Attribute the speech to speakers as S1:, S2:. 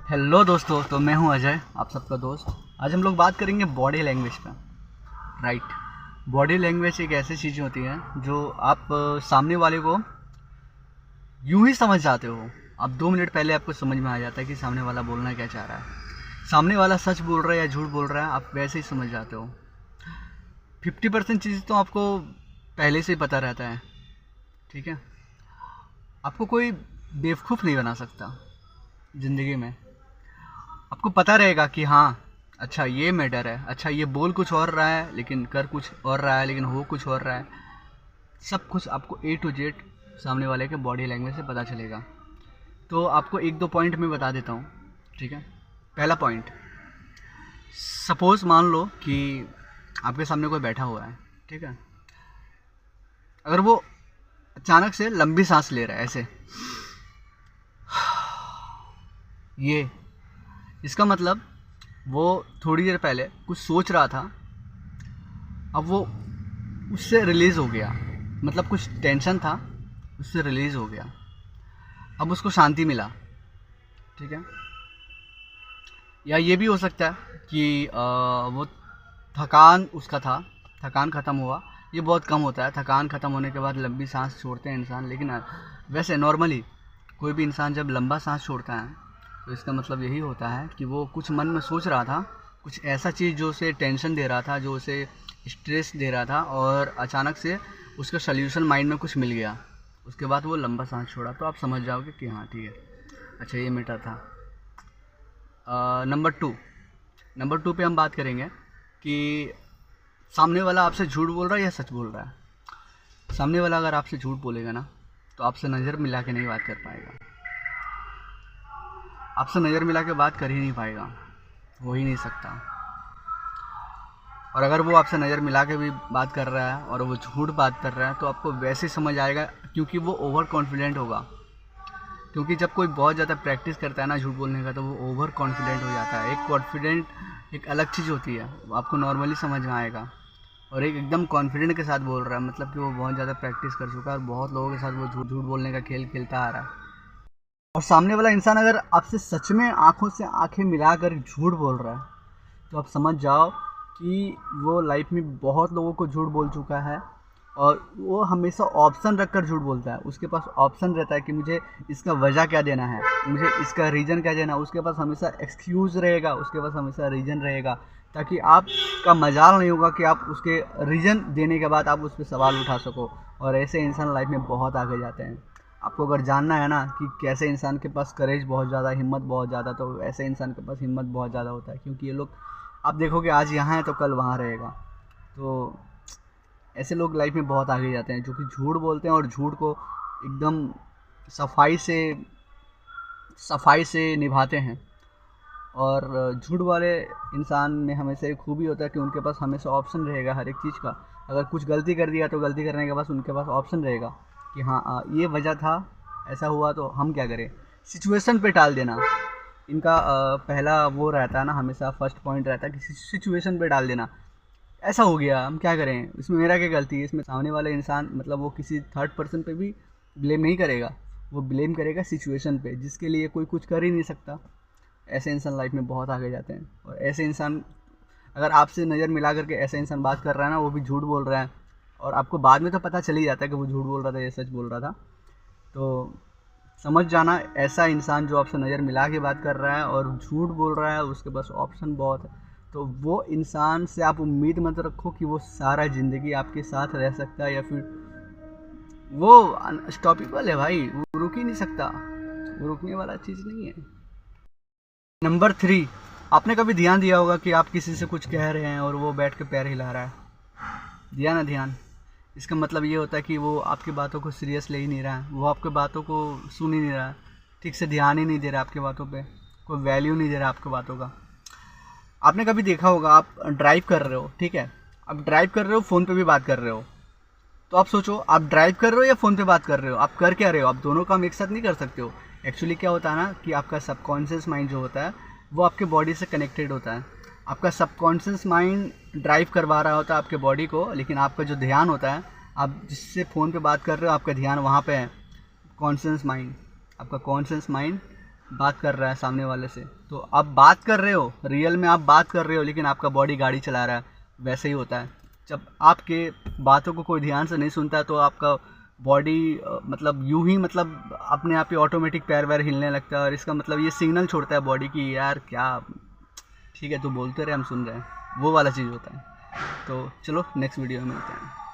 S1: Hello दोस्तों, तो मैं हूं अजय, आप सबका दोस्त। आज हम लोग बात करेंगे बॉडी लैंग्वेज पर। राइट। बॉडी लैंग्वेज एक ऐसी चीज़ होती है जो आप सामने वाले को यूं ही समझ जाते हो। आप 2 मिनट पहले आपको समझ में आ जाता है कि सामने वाला बोलना क्या चाह रहा है। सामने वाला सच बोल रहा है या झूठ बोल रहा है, आप वैसे ही समझ जाते हो। 50% चीज़ तो आपको पहले से ही पता रहता है। ठीक है। आपको कोई बेवकूफ़ नहीं बना सकता ज़िंदगी में। आपको पता रहेगा कि हाँ, अच्छा ये मैटर है, अच्छा ये बोल कुछ और रहा है लेकिन कर कुछ और रहा है, लेकिन हो कुछ और रहा है। सब कुछ आपको ए टू जेड सामने वाले के बॉडी लैंग्वेज से पता चलेगा। तो आपको एक दो पॉइंट मैं बता देता हूँ। ठीक है। पहला पॉइंट, सपोज मान लो कि आपके सामने कोई बैठा हुआ है। ठीक है। अगर वो अचानक से लंबी सांस ले रहा है ऐसे, ये इसका मतलब वो थोड़ी देर पहले कुछ सोच रहा था, अब वो उससे रिलीज़ हो गया। मतलब कुछ टेंशन था, उससे रिलीज़ हो गया, अब उसको शांति मिला। ठीक है। या ये भी हो सकता है कि वो थकान उसका था, थकान ख़त्म हुआ। ये बहुत कम होता है, थकान ख़त्म होने के बाद लंबी सांस छोड़ते हैं इंसान। लेकिन वैसे नॉर्मली कोई भी इंसान जब लंबा सांस छोड़ता है तो इसका मतलब यही होता है कि वो कुछ मन में सोच रहा था, कुछ ऐसा चीज़ जो उसे टेंशन दे रहा था, जो उसे स्ट्रेस दे रहा था, और अचानक से उसका सल्यूशन माइंड में कुछ मिल गया। उसके बाद वो लंबा सांस छोड़ा, तो आप समझ जाओगे कि हाँ ठीक है, अच्छा ये मैटर था। नंबर टू पे हम बात करेंगे कि सामने वाला आपसे झूठ बोल रहा है या सच बोल रहा है। सामने वाला अगर आपसे झूठ बोलेगा ना, तो आपसे नज़र मिला के नहीं बात कर पाएगा। आपसे नज़र मिला के बात कर ही नहीं पाएगा, हो ही नहीं सकता। और अगर वो आपसे नज़र मिला के भी बात कर रहा है और वो झूठ बात कर रहा है, तो आपको वैसे ही समझ आएगा, क्योंकि वो ओवर कॉन्फिडेंट होगा। क्योंकि जब कोई बहुत ज़्यादा प्रैक्टिस करता है ना झूठ बोलने का, तो वो ओवर कॉन्फिडेंट हो जाता है। एक कॉन्फिडेंट एक अलग चीज़ होती है, वो आपको नॉर्मली समझ में आएगा। और एक एकदम कॉन्फिडेंट के साथ बोल रहा है, मतलब कि वो बहुत ज़्यादा प्रैक्टिस कर चुका है और बहुत लोगों के साथ वो झूठ झूठ बोलने का खेल खेलता आ रहा है। और सामने वाला इंसान अगर आपसे सच में आंखों से आंखें मिलाकर झूठ बोल रहा है, तो आप समझ जाओ कि वो लाइफ में बहुत लोगों को झूठ बोल चुका है। और वो हमेशा ऑप्शन रख कर झूठ बोलता है। उसके पास ऑप्शन रहता है कि मुझे इसका वजह क्या देना है, मुझे इसका रीज़न क्या देना है। उसके पास हमेशा एक्सक्यूज़ रहेगा, उसके पास हमेशा रीज़न रहेगा, ताकि आपका मजाल नहीं होगा कि आप उसके रीज़न देने के बाद आप उस पर सवाल उठा सको। और ऐसे इंसान लाइफ में बहुत आगे जाते हैं। आपको अगर जानना है ना कि कैसे इंसान के पास करेज बहुत ज़्यादा, हिम्मत बहुत ज़्यादा, तो ऐसे इंसान के पास हिम्मत बहुत ज़्यादा होता है। क्योंकि ये लोग आप देखोगे आज यहाँ है तो कल वहाँ रहेगा। तो ऐसे लोग लाइफ में बहुत आगे जाते हैं, जो कि झूठ बोलते हैं और झूठ को एकदम सफाई से सफाई से निभाते हैं। और झूठ वाले इंसान में हमेशा एक खूबी होता है कि उनके पास हमेशा ऑप्शन रहेगा हर एक चीज़ का। अगर कुछ गलती कर दिया तो गलती करने के बाद उनके पास ऑप्शन रहेगा कि हाँ ये वजह था, ऐसा हुआ तो हम क्या करें। सिचुएशन पे टाल देना इनका पहला वो रहता है ना, हमेशा फर्स्ट पॉइंट रहता है कि सिचुएशन पे डाल देना। ऐसा हो गया, हम क्या करें, इसमें मेरा क्या गलती है। इसमें सामने वाले इंसान मतलब वो किसी थर्ड पर्सन पे भी ब्लेम नहीं करेगा, वो ब्लेम करेगा सिचुएशन पे, जिसके लिए कोई कुछ कर ही नहीं सकता। ऐसे इंसान लाइफ में बहुत आगे जाते हैं। और ऐसे इंसान अगर आपसे नज़र मिला करके ऐसा इंसान बात कर रहा है ना, वो भी झूठ बोल रहा है, और आपको बाद में तो पता चल ही जाता है कि वो झूठ बोल रहा था या सच बोल रहा था, तो समझ जाना ऐसा इंसान जो आपसे नज़र मिला के बात कर रहा है और झूठ बोल रहा है, उसके पास ऑप्शन बहुत है, तो वो इंसान से आप उम्मीद मत रखो कि वो सारा ज़िंदगी आपके साथ रह सकता है, या फिर वो अनस्टॉपेबल है भाई, वो रुक ही नहीं सकता, वो रुकने वाला चीज़ नहीं है। नंबर 3, आपने कभी ध्यान दिया होगा कि आप किसी से कुछ कह रहे हैं और वो बैठ के पैर हिला रहा है। दिया ना ध्यान। इसका मतलब ये होता है कि वो आपकी बातों को सीरियस ले ही नहीं रहा है, वो आपकी बातों को सुन ही नहीं रहा है, ठीक से ध्यान ही नहीं दे रहा आपकी बातों पे, कोई वैल्यू नहीं दे रहा आपकी बातों का। आपने कभी देखा होगा, आप ड्राइव कर रहे हो, ठीक है, आप ड्राइव कर रहे हो, फ़ोन पे भी बात कर रहे हो, तो आप सोचो आप ड्राइव कर रहे हो या फ़ोन पे बात कर रहे हो, आप कर क्या रहे हो। आप दोनों काम एक साथ नहीं कर सकते हो। एक्चुअली क्या होता है ना कि आपका सबकॉन्शियस माइंड जो होता है वो आपके बॉडी से कनेक्टेड होता है। आपका सबकॉन्शियस माइंड ड्राइव करवा रहा होता है आपके बॉडी को, लेकिन आपका जो ध्यान होता है, आप जिससे फ़ोन पे बात कर रहे हो, आपका ध्यान वहाँ पे है। कॉन्शियस माइंड, आपका कॉन्शियस माइंड बात कर रहा है सामने वाले से, तो आप बात कर रहे हो, रियल में आप बात कर रहे हो, लेकिन आपका बॉडी गाड़ी चला रहा है। वैसे ही होता है, जब आपके बातों को कोई ध्यान से नहीं सुनता तो आपका बॉडी मतलब यूं ही मतलब अपने आप ही ऑटोमेटिक पैर वैर हिलने लगता है, और इसका मतलब ये सिग्नल छोड़ता है बॉडी की यार क्या, ठीक है तू बोलते रहे हम सुन रहे हैं, वो वाला चीज़ होता है। तो चलो नेक्स्ट वीडियो में मिलते हैं।